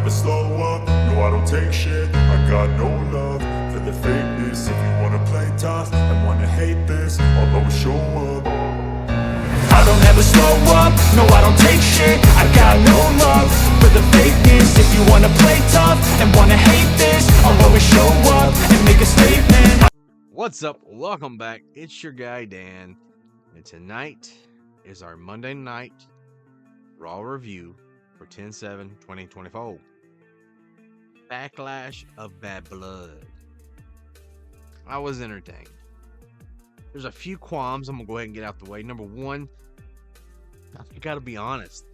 never slow up, no I don't take shit. I got no love for the fakeness. If you wanna play tough and wanna hate this, I'll always show up. I don't ever slow up, no I don't take shit. I got no love for the fakeness. If you wanna play tough and wanna hate this, I'll always show up and make a statement. What's up? Welcome back. It's your guy Dan, and tonight is our Monday night Raw review for 10/7/2024. Backlash of Bad Blood. I was entertained. There's a few qualms I'm gonna go ahead and get out the way. Number one, I gotta be honest,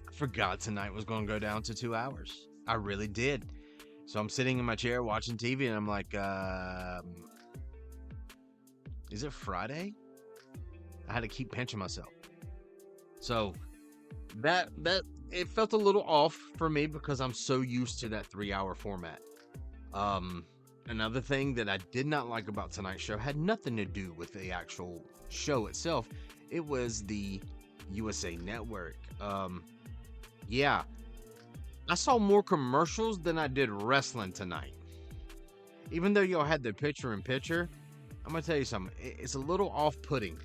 I forgot tonight was gonna go down to 2 hours. I really did. So I'm sitting in my chair watching TV and I'm like, is it Friday? I had to keep pinching myself. So that it felt a little off for me because I'm so used to that 3-hour format. Another thing that I did not like about tonight's show had nothing to do with the actual show itself. It was the USA Network. Yeah, I saw more commercials than I did wrestling tonight. Even though y'all had the picture-in-picture, I'm gonna tell you something. It's a little off-putting.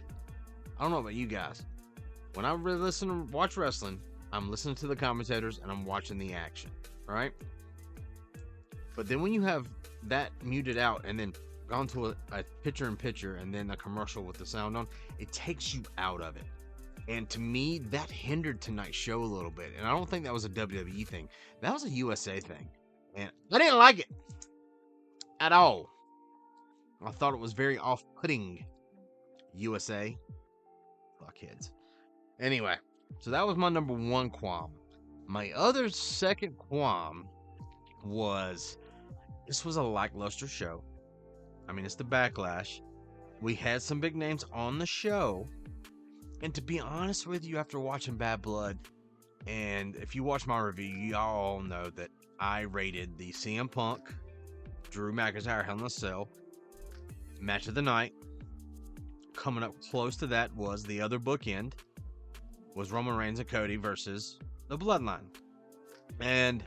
I don't know about you guys. When I really watch wrestling, I'm listening to the commentators and I'm watching the action, right? But then when you have that muted out and then gone to a picture-in-picture and then a commercial with the sound on, it takes you out of it. And to me, that hindered tonight's show a little bit. And I don't think that was a WWE thing. That was a USA thing. And I didn't like it at all. I thought it was very off-putting. USA. Fuckheads. Anyway, so that was my number one qualm. My other second qualm was, this was a lackluster show. I mean, it's the Backlash. We had some big names on the show. And to be honest with you, after watching Bad Blood, and if you watch my review, y'all know that I rated the CM Punk, Drew McIntyre Hell in a Cell match of the night. Coming up close to that was the other bookend, was Roman Reigns and Cody versus the Bloodline. And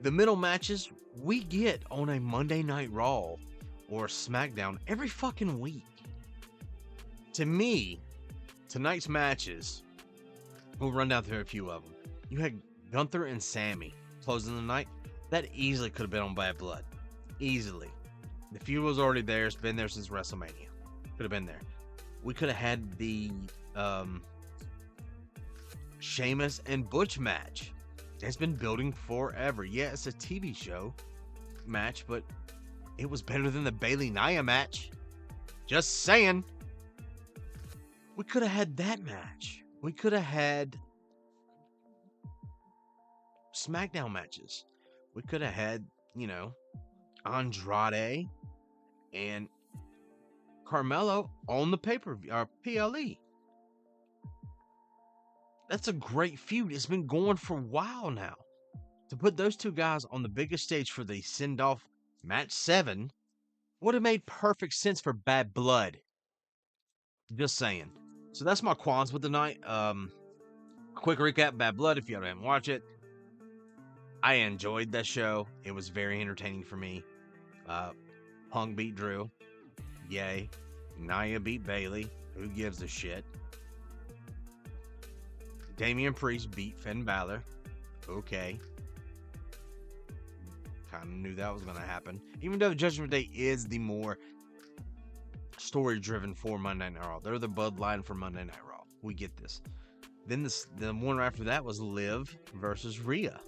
the middle matches we get on a Monday Night Raw or SmackDown every fucking week. To me, tonight's matches, we'll run down through a few of them. You had Gunther and Sami closing the night. That easily could have been on Bad Blood. Easily. The feud was already there. It's been there since WrestleMania. Could have been there. We could have had the Sheamus and Butch match. It's been building forever. Yeah, it's a TV show match, but it was better than the Bayley Nia match. Just saying. We could have had that match. We could have had SmackDown matches. We could have had, Andrade and Carmelo on the pay-per-view, or PLE. That's a great feud. It's been going for a while now. To put those two guys on the biggest stage for the send-off match 7 would have made perfect sense for Bad Blood. Just saying. So that's my qualms with the night. Quick recap, Bad Blood, if you haven't watched it. I enjoyed that show. It was very entertaining for me. Punk beat Drew. Yay. Nia beat Bayley. Who gives a shit? Damian Priest beat Finn Balor. Okay. Kind of knew that was going to happen. Even though Judgment Day is the more story-driven for Monday Night Raw. They're the bloodline for Monday Night Raw. We get this. Then the one after that was Liv versus Rhea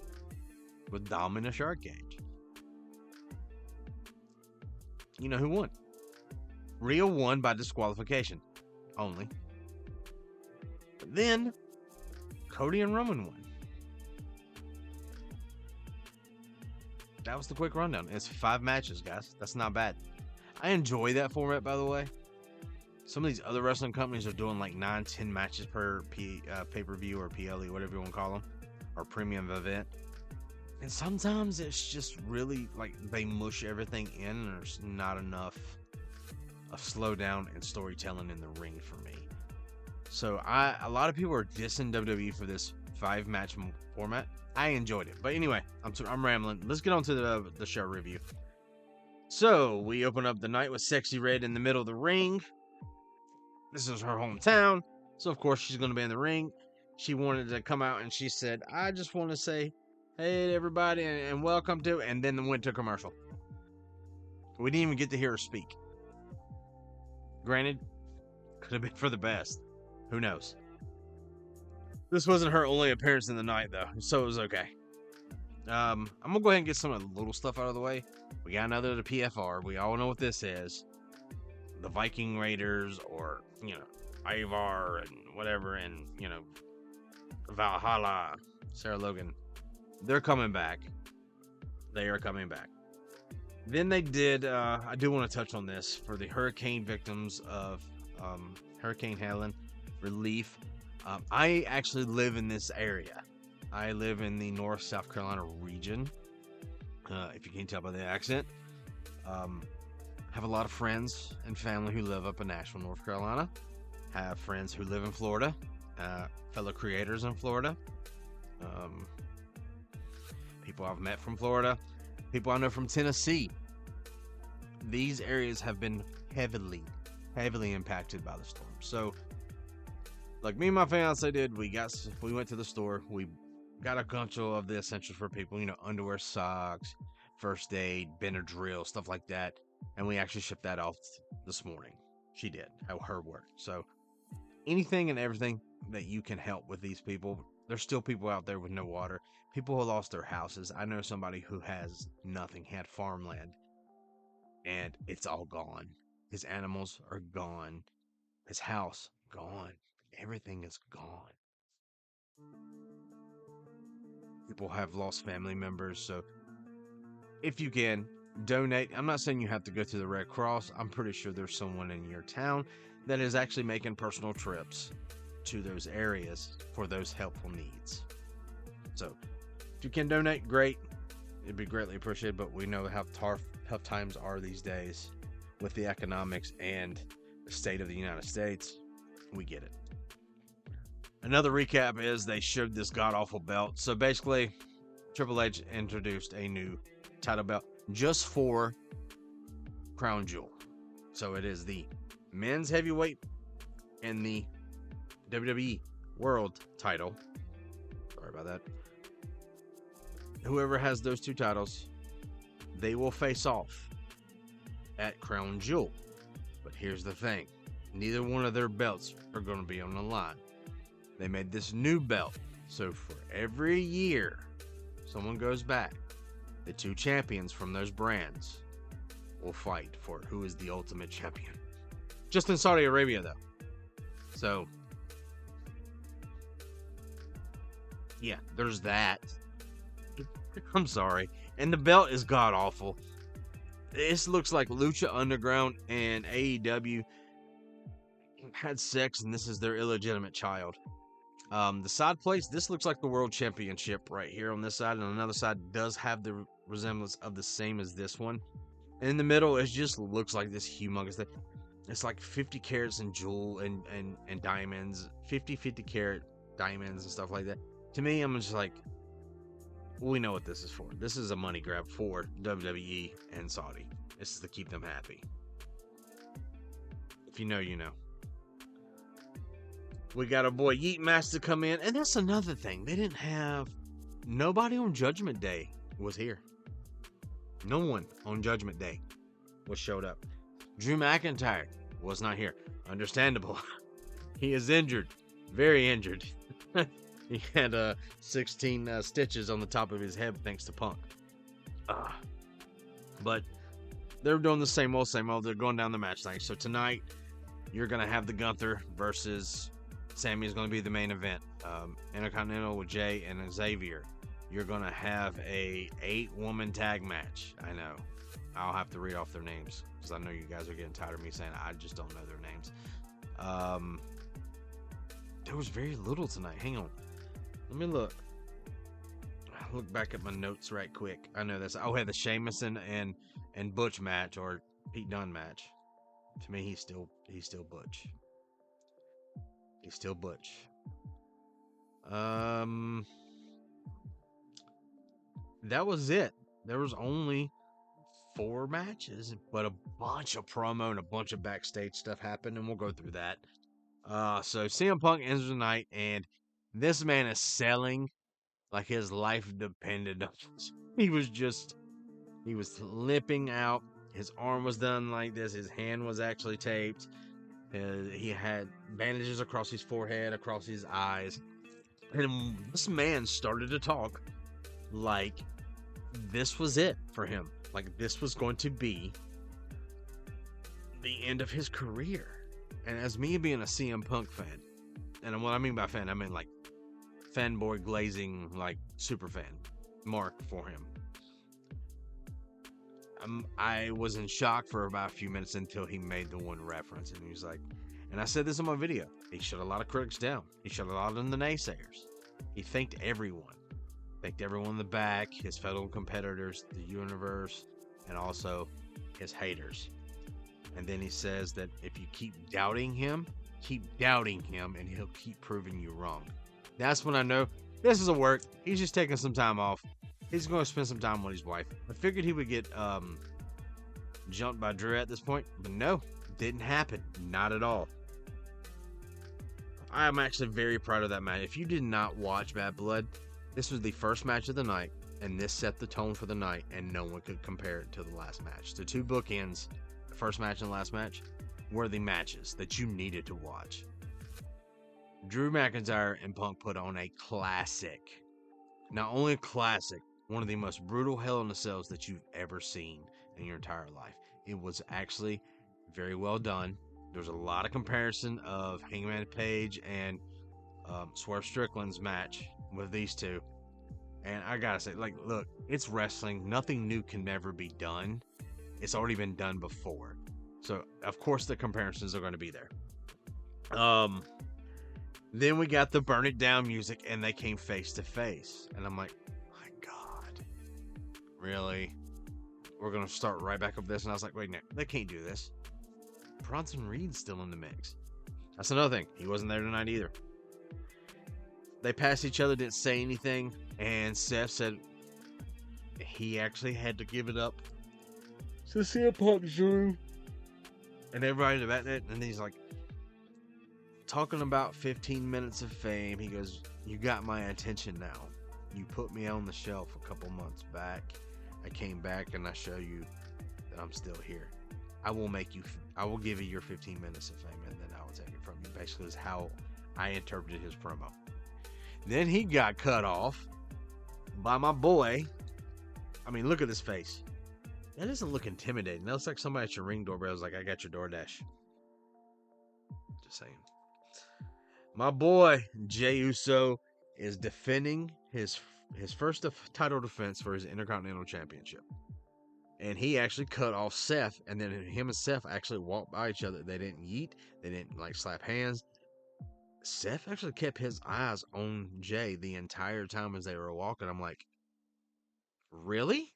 with Dom in a shark cage. You know who won? Rhea won by disqualification only. But then Cody and Roman won. That was the quick rundown. It's 5 matches, guys. That's not bad. I enjoy that format, by the way. Some of these other wrestling companies are doing like 9-10 matches per pay-per-view or PLE, whatever you want to call them, or premium event. And sometimes it's just really like they mush everything in and there's not enough of slowdown and storytelling in the ring for me. So a lot of people are dissing WWE for this 5-match format. I enjoyed it. But anyway, I'm rambling. Let's get on to the show review. So, we open up the night with Sexy Red in the middle of the ring. This is her hometown. So, of course, she's going to be in the ring. She wanted to come out and she said, I just want to say, hey, everybody, and welcome to, and then went to commercial. We didn't even get to hear her speak. Granted, could have been for the best. Who knows? This wasn't her only appearance in the night, though, so it was okay. I'm going to go ahead and get some of the little stuff out of the way. We got another PFR. We all know what this is. The Viking Raiders, or, Ivar and whatever, and, Valhalla, Sarah Logan. They're coming back. They are coming back. Then they did, I do want to touch on this, for the hurricane victims of Hurricane Helen relief. I actually live in this area. I live in the North South Carolina region, if you can't tell by the accent. Have a lot of friends and family who live up in Nashville, North Carolina. Have friends who live in Florida, fellow creators in Florida. People I've met from Florida, people I know from Tennessee. These areas have been heavily impacted by the storm. So, like me and my fiance did, we went to the store. We got a bunch of the essentials for people, underwear, socks, first aid, Benadryl, stuff like that. And we actually shipped that off this morning. She did, her work. So, anything and everything that you can help with these people. There's still people out there with no water. People who lost their houses. I know somebody who has nothing. He had farmland. And it's all gone. His animals are gone. His house, gone. Everything is gone. People have lost family members. So, if you can, donate. I'm not saying you have to go to the Red Cross. I'm pretty sure there's someone in your town that is actually making personal trips to those areas for those helpful needs. So, if you can donate, great. It'd be greatly appreciated, but we know how tough times are these days with the economics and the state of the United States. We get it. Another recap is they showed this god-awful belt. So basically, Triple H introduced a new title belt just for Crown Jewel. So it is the men's heavyweight and the WWE World title. Sorry about that. Whoever has those two titles, they will face off at Crown Jewel. But here's the thing. Neither one of their belts are going to be on the line. They made this new belt. So for every year someone goes back, the two champions from those brands will fight for who is the ultimate champion. Just in Saudi Arabia, though. So, yeah, there's that. I'm sorry. And the belt is god-awful. This looks like Lucha Underground and AEW had sex, and this is their illegitimate child. The side plates, this looks like the World Championship right here on this side, and another side does have the resemblance of the same as this one. And in the middle, it just looks like this humongous thing. It's like 50 carats and jewel and diamonds, 50 carat diamonds and stuff like that. To me, I'm just like, we know what this is for. This is a money grab for WWE and Saudi. This is to keep them happy. If you know, you know. We got our boy Yeet Master come in, and that's another thing. They didn't have nobody on Judgment Day was here. No one on Judgment Day showed up. Drew McIntyre was not here. Understandable. He is injured. Very injured. He had 16 stitches on the top of his head thanks to Punk. But they're doing the same old. They're going down the match night. So tonight, you're going to have the Gunther versus Sami is going to be the main event. Intercontinental with Jey and Xavier. You're going to have a 8-woman tag match. I know. I'll have to read off their names because I know you guys are getting tired of me saying I just don't know their names. There was very little tonight. Hang on. Let me look. I'll look back at my notes right quick. I know this. Oh, had the Sheamus and Butch match, or Pete Dunne match. To me, he's still Butch. He's still Butch. That was it. There was only 4 matches, but a bunch of promo and a bunch of backstage stuff happened, and we'll go through that. So CM Punk enters the night, and this man is selling like his life depended on it. He was limping out. His arm was done like this. His hand was actually taped. He had bandages across his forehead, across his eyes. And this man started to talk like this was it for him. Like this was going to be the end of his career. And as me being a CM Punk fan, and what I mean by fan, I mean like fanboy glazing, like super fan mark for him. I was in shock for about a few minutes until he made the one reference, and he was like, and I said this on my video, he shut a lot of critics down. He shut a lot of the naysayers. He thanked everyone. Thanked everyone in the back, his fellow competitors, the universe, and also his haters. And then he says that if you keep doubting him, and he'll keep proving you wrong. That's when I know this is a work. He's just taking some time off. He's going to spend some time with his wife. I figured he would get jumped by Drew at this point, but no, didn't happen. Not at all. I am actually very proud of that match. If you did not watch Bad Blood, this was the first match of the night, and this set the tone for the night, and no one could compare it to the last match. The 2 bookends, the first match and the last match, were the matches that you needed to watch. Drew McIntyre and Punk put on a classic. Not only a classic, one of the most brutal Hell in a Cells that you've ever seen in your entire life. It was actually very well done. There was a lot of comparison of Hangman Page and Swerve Strickland's match with these two. And I gotta say, like, look, it's wrestling. Nothing new can never be done. It's already been done before. So, of course, the comparisons are going to be there. Then we got the Burn It Down music, and they came face to face. And I'm like, my God, really? We're going to start right back up this? And I was like, wait, no, they can't do this. Bronson Reed's still in the mix. That's another thing. He wasn't there tonight either. They passed each other, didn't say anything. And Seth said he actually had to give it up to CM Punk, Drew. And everybody about that. And he's like, talking about 15 minutes of fame, he goes, you got my attention now. You put me on the shelf a couple months back. I came back and I show you that I'm still here. I will give you your 15 minutes of fame, and then I will take it from you. Basically is how I interpreted his promo. Then he got cut off by my boy. I mean, look at his face. That doesn't look intimidating. That looks like somebody at your Ring doorbell was like, I got your DoorDash. Just saying. My boy, Jey USO, is defending his first title defense for his Intercontinental Championship. And he actually cut off Seth, and then him and Seth actually walked by each other. They didn't yeet. They didn't, like, slap hands. Seth actually kept his eyes on Jey the entire time as they were walking. I'm like, really?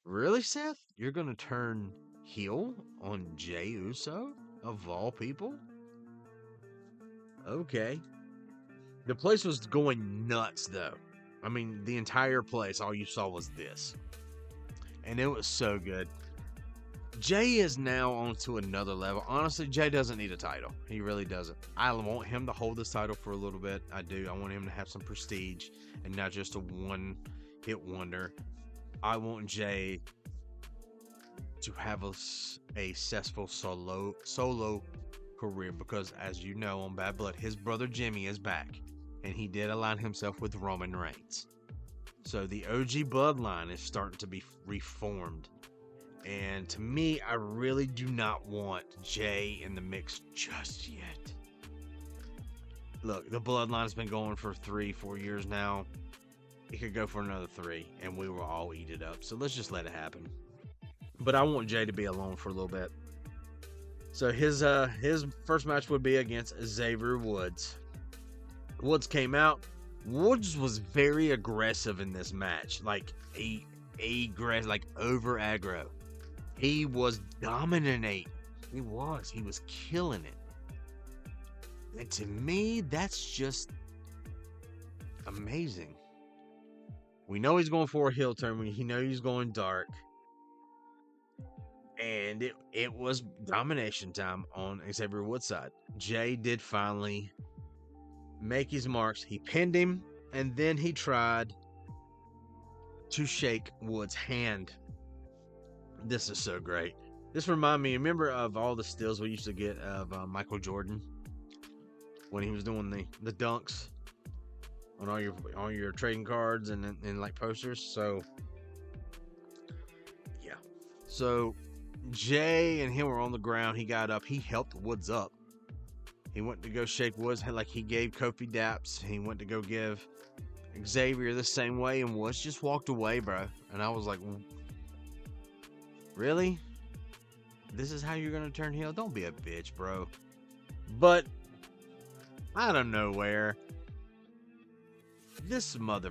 Really, Seth? You're going to turn heel on Jey USO, of all people? Okay. The place was going nuts, though. I mean, the entire place, all you saw was this. And it was so good. Jey is now on to another level. Honestly, Jey doesn't need a title. He really doesn't. I want him to hold this title for a little bit. I do. I want him to have some prestige and not just a one-hit wonder. I want Jey to have a successful solo career, because as you know, on Bad Blood, his brother Jimmy is back, and he did align himself with Roman Reigns. So the OG bloodline is starting to be reformed, and to me, I really do not want Jey in the mix just yet. Look, the bloodline has been going for 3-4 years now. It could go for another 3, and we will all eat it up. So let's just let it happen. But I want Jey to be alone for a little bit. So his first match would be against Xavier Woods. Woods came out. Woods was very aggressive in this match, like over aggro. He was dominating. He was killing it. And to me, that's just amazing. We know he's going for a heel turn. We know he's going dark. And it was domination time on Xavier Woods' side. Jey did finally make his marks. He pinned him, and then he tried to shake Woods' hand. This is so great. This reminded me, remember of all the stills we used to get of Michael Jordan when he was doing the dunks on all your trading cards and like posters. So yeah. So Jey and him were on the ground. He got up. He helped Woods up. He went to go shake Woods, like he gave Kofi daps. He went to go give Xavier the same way, and Woods just walked away, bro. And I was like, really? This is how you're gonna turn heel? Don't be a bitch, bro. But out of nowhere, this mother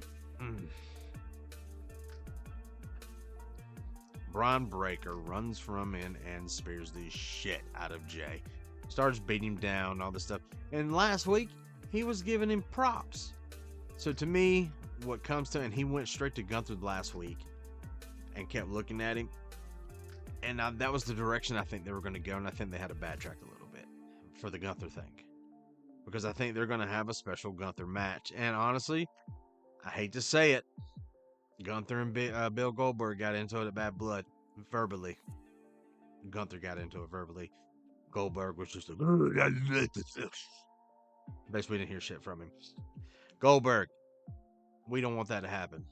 Bron Breakker runs from in and spears the shit out of Jey. Starts beating him down, all this stuff. And last week, he was giving him props. So to me, what comes to, and he went straight to Gunther last week and kept looking at him. And that was the direction I think they were going to go. And I think they had to backtrack a little bit for the Gunther thing. Because I think they're going to have a special Gunther match. And honestly, I hate to say it, Gunther and Bill Goldberg got into it at Bad Blood, verbally. Gunther got into it verbally. Goldberg was just basically didn't hear shit from him. Goldberg, we don't want that to happen.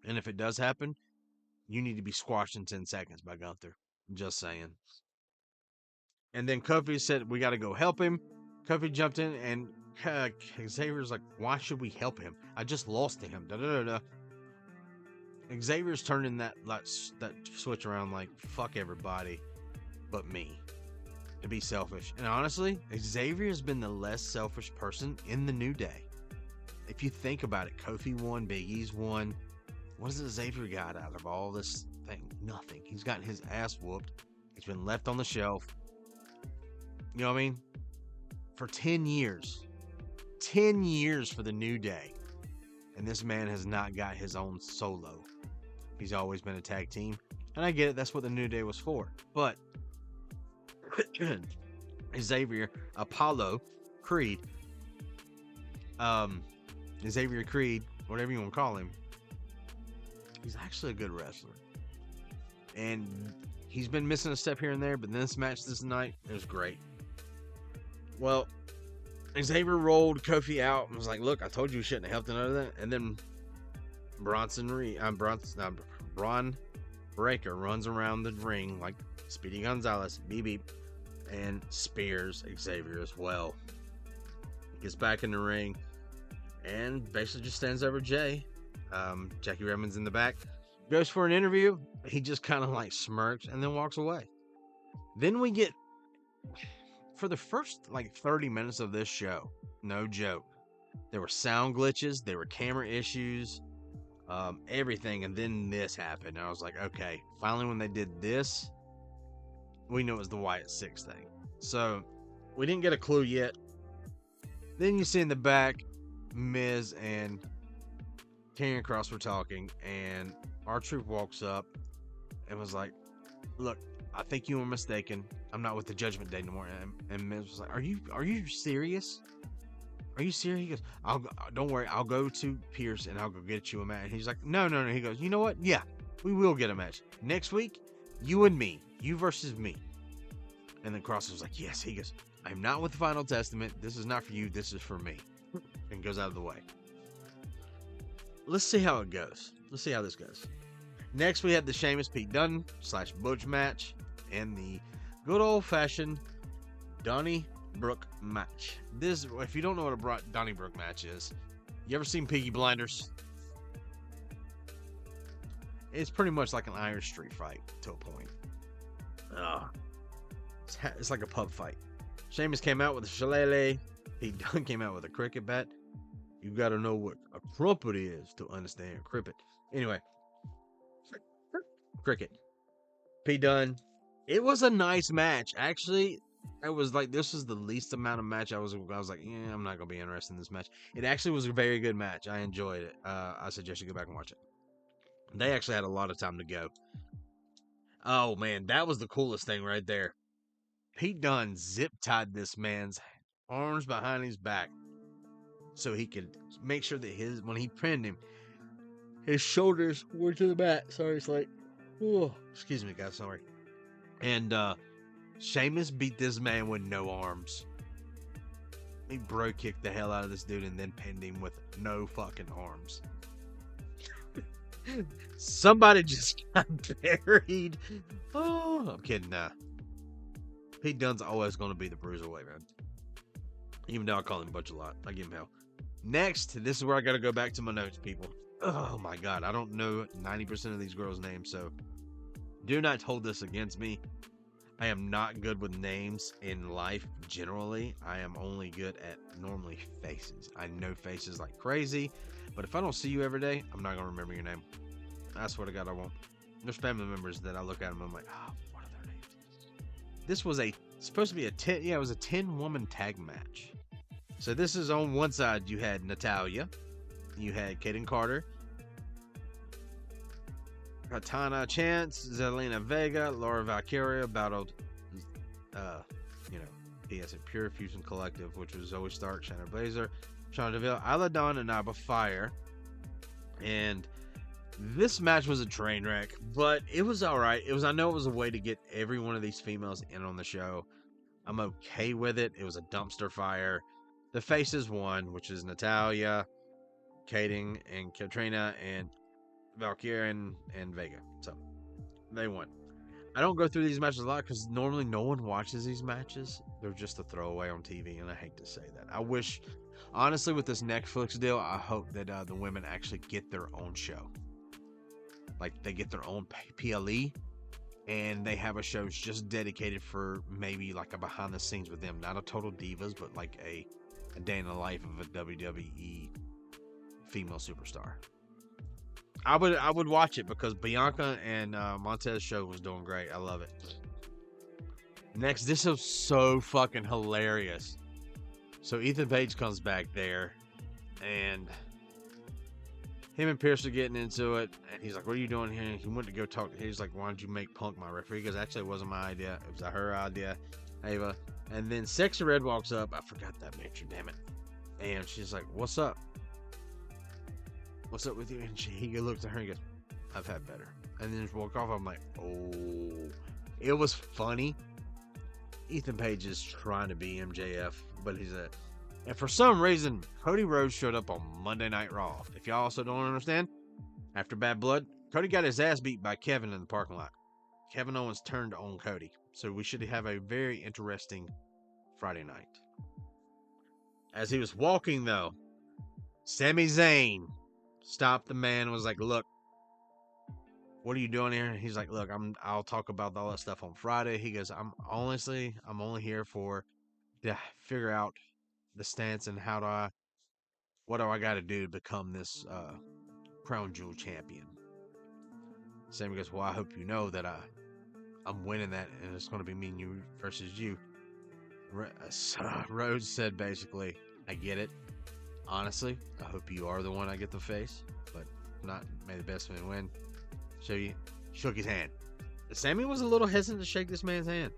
And if it does happen, you need to be squashed in 10 seconds by Gunther. Just saying. And then Kofi said, we got to go help him. Kofi jumped in, and Xavier's like, why should we help him? I just lost to him. Xavier's turning that switch around like, fuck everybody but me, to be selfish. And honestly, Xavier has been the less selfish person in the New Day. If you think about it, Kofi won, Big E's won. What has Xavier got out of all this thing? Nothing. He's gotten his ass whooped. He's been left on the shelf. You know what I mean? For 10 years. 10 years for the New Day. And this man has not got his own solo. He's always been a tag team. And I get it, that's what the New Day was for. But Xavier, Apollo, Creed, Xavier Creed, whatever you want to call him, he's actually a good wrestler. And he's been missing a step here and there, but this match this night, it was great. Well, Xavier rolled Kofi out and was like, look, I told you we shouldn't have helped none of that. And then Bron Breakker runs around the ring like Speedy Gonzalez, beep beep, and spears Xavier as well. Gets back in the ring and basically just stands over Jey. Jackie Redmond's in the back, goes for an interview. He just kind of like smirks and then walks away. Then we get, for the first like 30 minutes of this show, no joke, there were sound glitches, there were camera issues, everything, and then this happened. And I was like, okay, finally when they did this, we knew it was the Wyatt 6 thing. So we didn't get a clue yet. Then you see in the back, Miz and Karrion Kross were talking, and R-Truth walks up and was like, look, I think you were mistaken. I'm not with the Judgment Day anymore. And Miz was like, are you serious? Are you serious? He goes, don't worry, I'll go to Pierce and I'll go get you a match. And he's like, no. He goes, you know what? Yeah, we will get a match. Next week, you and me. You versus me. And then Kross was like, yes. He goes, I'm not with the Final Testament. This is not for you. This is for me. And goes out of the way. Let's see how it goes. Let's see how this goes. Next, we have the Sheamus Pete Dunne / Butch match and the good old-fashioned Donnybrook match. This, if you don't know what a Donnybrook match is, you ever seen Peaky Blinders? It's pretty much like an Irish street fight to a point. It's like a pub fight. Sheamus came out with a shillelagh. Pete Dunne came out with a cricket bat. You gotta know what a crumpet is to understand cricket. Anyway, cricket. Pete Dunne. It was a nice match. Actually, I was like, this was the least amount of match I was like, yeah, I'm not gonna be interested in this match. It actually was a very good match. I enjoyed it. I suggest you go back and watch it. They actually had a lot of time to go. Oh man, that was the coolest thing right there. Pete Dunne zip tied this man's arms behind his back so he could make sure that when he pinned him, his shoulders were to the mat. Sorry, it's like, oh, excuse me, guys, sorry. And Sheamus beat this man with no arms. He bro kicked the hell out of this dude and then pinned him with no fucking arms. Somebody just got buried. Oh, I'm kidding. Nah. Pete Dunne's always going to be the bruiserweight, man. Even though I call him Butch a lot. I give him hell. Next, this is where I got to go back to my notes, people. Oh my God. I don't know 90% of these girls' names, so do not hold this against me. I am not good with names in life generally. I am only good at normally faces. I know faces like crazy, but if I don't see you every day, I'm not going to remember your name. I swear to God, I won't. There's family members that I look at them and I'm like, oh, what are their names? This was supposed to be it was a 10-woman tag match. So this is on one side, you had Natalya, you had Kayden Carter, Katana Chance, Zelina Vega, Laura Valkyria battled, PS Pure Fusion Collective, which was Zoey Stark, Shayna Baszler, Sonya Deville, Isla Dawn, and Alba Fyre. And this match was a train wreck, but it was all right. I know it was a way to get every one of these females in on the show. I'm okay with it. It was a dumpster fire. The faces won, which is Natalya, Kayden, and Katrina, and Valkyria and Vega. So they won. I don't go through these matches a lot because normally no one watches these matches. They're just a throwaway on TV, and I hate to say that. I wish, honestly, with this Netflix deal, I hope that the women actually get their own show. Like they get their own PLE, and they have a show just dedicated for maybe like a behind the scenes with them, not a Total Divas, but like a day in the life of a WWE female superstar. I would watch it because Bianca and Montez's show was doing great. I love it. Next, this is so fucking hilarious. So Ethan Page comes back there, and him and Pierce are getting into it, and he's like, "What are you doing here?" And he went to go talk. He's like, "Why don't you make Punk my referee?" Because actually, it wasn't my idea. It was her idea, Ava. And then Sexy Red walks up. I forgot that picture. Damn it. And she's like, "What's up? What's up with you?" And he looks at her and goes, "I've had better." And then just walk off. I'm like, oh, it was funny. Ethan Page is trying to be MJF, but and for some reason, Cody Rhodes showed up on Monday Night Raw. If y'all also don't understand, after Bad Blood, Cody got his ass beat by Kevin in the parking lot. Kevin Owens turned on Cody. So we should have a very interesting Friday night. As he was walking, though, Sami Zayn stopped the man and was like, "Look, what are you doing here?" And he's like, "Look, I'll talk about all that stuff on Friday." He goes, I'm only here to figure out the stance and what do I got to do to become this crown jewel champion." Sammy goes, "Well, I hope you know that I'm winning that, and it's going to be me and you versus you." Rhodes said basically, "I get it. Honestly, I hope you are the one I get to face, but not, may the best man win." So he shook his hand. Sammy was a little hesitant to shake this man's hand.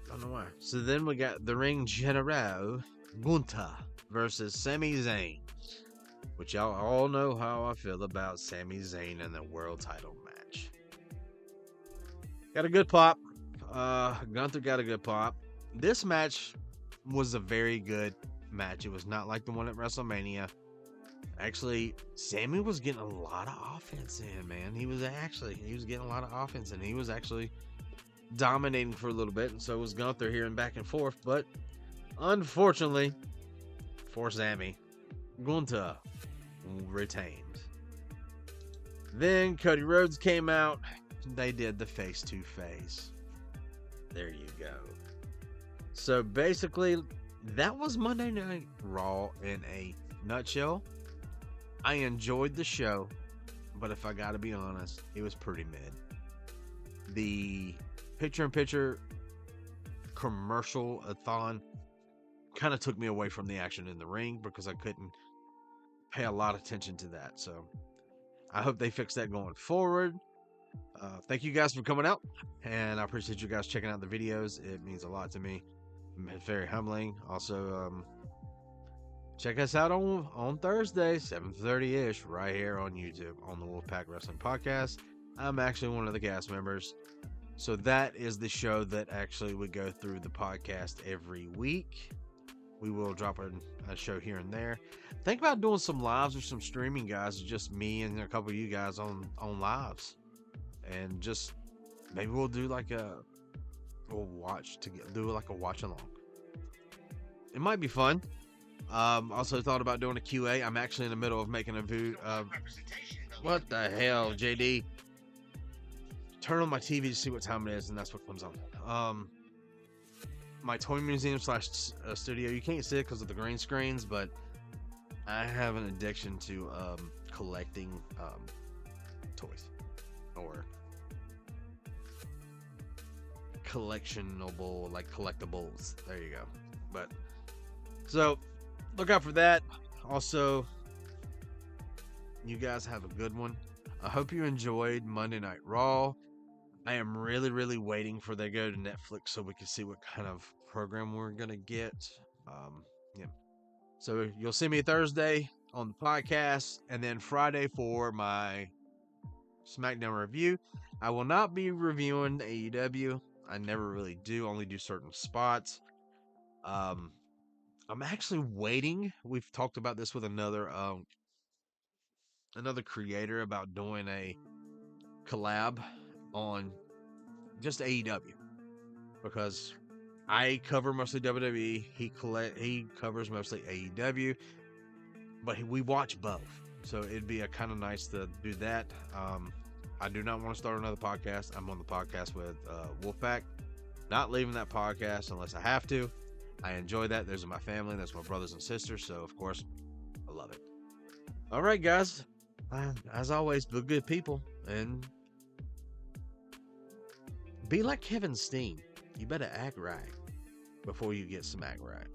Don't know why. So then we got the ring general, GUNTHER versus Sami Zayn, which y'all all know how I feel about Sami Zayn in the world title match. Got a good pop. Gunther got a good pop. This match was a very good match. It was not like the one at WrestleMania. Actually, Sammy was getting a lot of offense in, man. He was getting a lot of offense, and he was actually dominating for a little bit, and so was Gunther here and back and forth. But unfortunately for Sammy, Gunther retained. Then Cody Rhodes came out. They did the face-to-face. There you go. So basically, that was Monday Night Raw in a nutshell. I enjoyed the show, but if I gotta be honest, it was pretty mid. The picture-in-picture commercial-a-thon kind of took me away from the action in the ring because I couldn't pay a lot of attention to that. So I hope they fix that going forward. Thank you guys for coming out, and I appreciate you guys checking out the videos. It means a lot to me. It's very humbling. Also, check us out on Thursday, 7:30-ish, right here on YouTube on the Wolfpack Wrestling Podcast. I'm actually one of the cast members. So that is the show that actually would go through the podcast every week. We will drop a show here and there. Think about doing some lives or some streaming, guys. Just me and a couple of you guys on lives. And just maybe we'll do like we'll do like a watch along. It might be fun. Also thought about doing a QA. I'm actually in the middle of making a video. What the hell, JD? Turn on my TV to see what time it is, and that's what comes on. My toy museum / studio. You can't see it because of the green screens, but I have an addiction to collecting toys or collectionable, like collectibles. There you go. But so look out for that. Also, you guys have a good one. I hope you enjoyed Monday Night Raw. I am really waiting for they go to Netflix so we can see what kind of program we're gonna get. Yeah. So you'll see me Thursday on the podcast, and then Friday for my SmackDown review. I will not be reviewing AEW. I never really do. Only do certain spots. I'm actually waiting. We've talked about this with another creator about doing a collab on just AEW, because I cover mostly WWE. He covers mostly AEW, but we watch both, so it'd be a kind of nice to do that. I do not want to start another podcast. I'm on the podcast with Wolfpack. Not leaving that podcast unless I have to. I enjoy that. Those are my family. That's my brothers and sisters. So of course, I love it. All right, guys. As always, be good people and be like Kevin Steen. You better act right before you get smacked right.